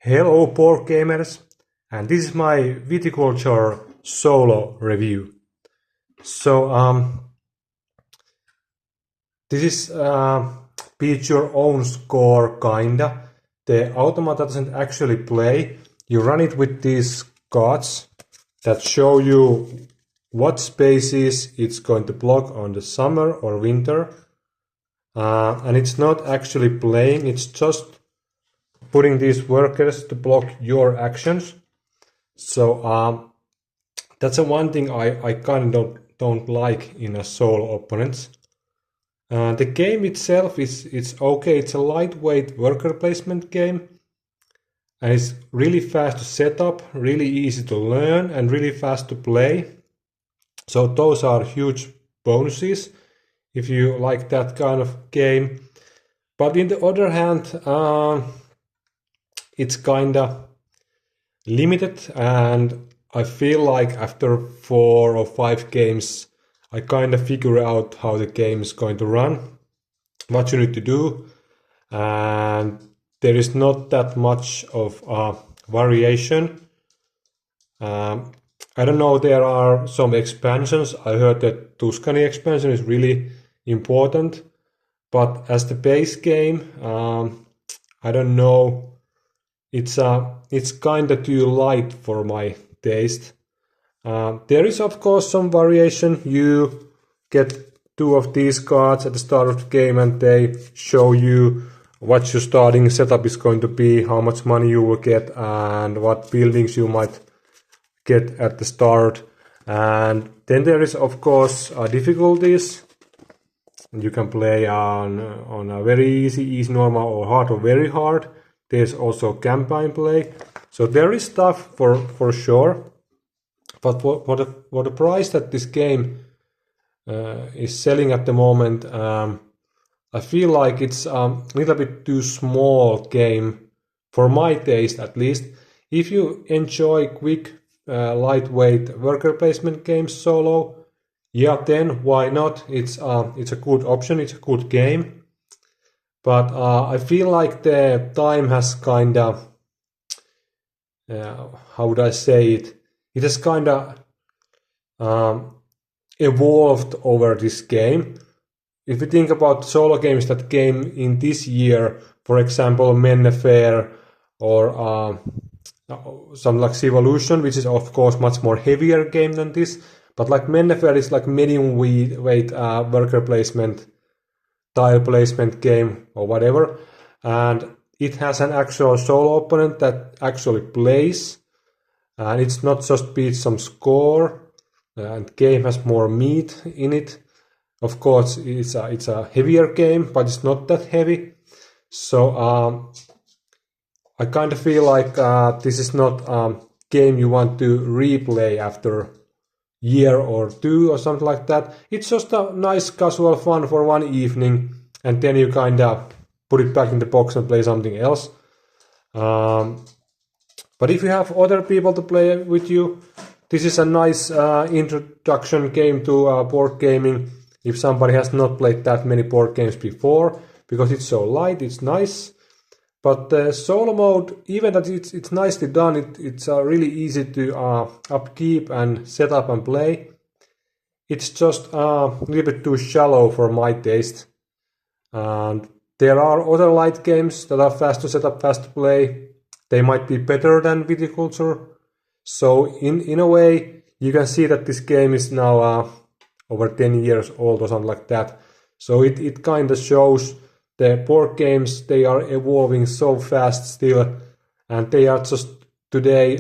Hello board gamers, and this is my Viticulture solo review. So this is beat your own score kinda. The automata doesn't actually play. You run it with these cards that show you what spaces it's going to block on the summer or winter. And it's not actually playing, it's just putting these workers to block your actions. So that's the one thing I kind of don't like in a solo opponents. The game itself it's okay. It's a lightweight worker placement game, and it's really fast to set up, really easy to learn, and really fast to play. So those are huge bonuses if you like that kind of game. But in the other hand, it's kinda limited, and I feel like after 4 or 5 games I kind of figure out how the game is going to run, what you need to do, and there is not that much of variation. I don't know, there are some expansions. I heard that Tuscany expansion is really important, but as the base game, I don't know. It's kinda too light for my taste. There is of course some variation. You get 2 of these cards at the start of the game, and they show you what your starting setup is going to be, how much money you will get, and what buildings you might get at the start. And then there is of course difficulties. You can play on a very easy, normal, or hard, or very hard. There's also campaign play, so there is stuff for sure. But for the price that this game is selling at the moment, I feel like it's a little bit too small game for my taste, at least. If you enjoy quick, lightweight worker placement games solo, yeah, then why not? It's a good option. It's a good game. But I feel like the time has kind of, how would I say it? It has kind of evolved over this game. If you think about solo games that came in this year, for example, Mennefair, or something like Civolution, which is of course much more heavier game than this. But like Mennefair is like medium weight worker placement, tile placement game or whatever, and it has an actual solo opponent that actually plays, and it's not just beat some score, and game has more meat in it. Of course it's a heavier game, but it's not that heavy. So I kind of feel like this is not a game you want to replay after year or 2 or something like that. It's just a nice casual fun for one evening, and then you kind of put it back in the box and play something else. But if you have other people to play with you, this is a nice introduction game to board gaming. If somebody has not played that many board games before, because it's so light, it's nice. But the solo mode, even that it's nicely done, it's really easy to upkeep and set up and play. It's just a little bit too shallow for my taste. And there are other light games that are fast to set up, fast to play. They might be better than Viticulture. So in a way, you can see that this game is now over 10 years old or something like that. So it kind of shows the board games, they are evolving so fast still, and they are just today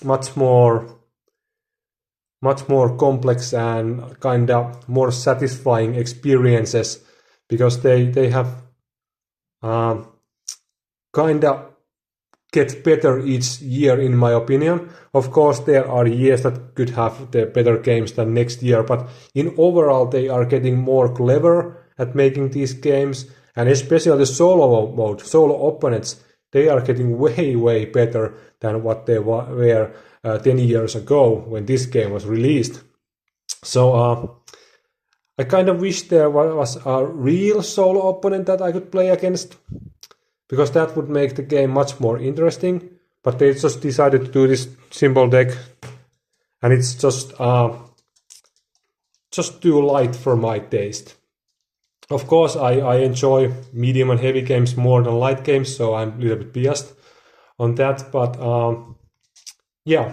much more complex and kind of more satisfying experiences, because they have kind of get better each year, in my opinion. Of course, there are years that could have the better games than next year, but in overall they are getting more clever at making these games. And especially the solo mode, solo opponents, they are getting way better than what they were 10 years ago when this game was released. So I kind of wish there was a real solo opponent that I could play against, because that would make the game much more interesting. But they just decided to do this simple deck, and it's just too light for my taste. Of course, I enjoy medium and heavy games more than light games, so I'm a little bit biased on that. But yeah,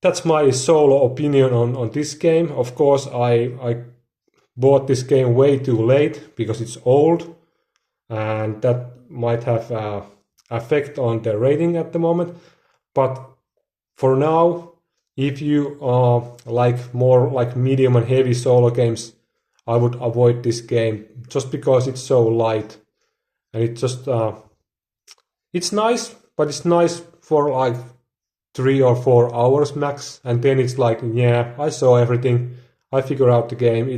that's my solo opinion on this game. Of course, I bought this game way too late because it's old, and that might have effect on the rating at the moment. But for now, if you like more like medium and heavy solo games, I would avoid this game just because it's so light, and it just it's nice, but it's nice for like 3 or 4 hours max, and then it's like, yeah, I saw everything, I figure out the game.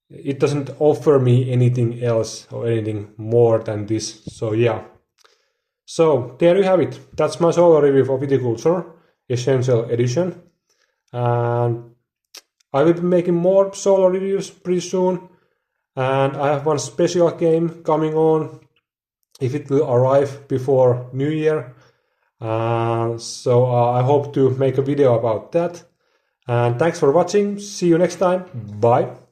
It doesn't offer me anything else or anything more than this. So yeah. So there you have it. That's my solo review for Viticulture Essential Edition. And I will be making more solo reviews pretty soon. And I have one special game coming on, if it will arrive before New Year. So I hope to make a video about that. And thanks for watching. See you next time. Bye.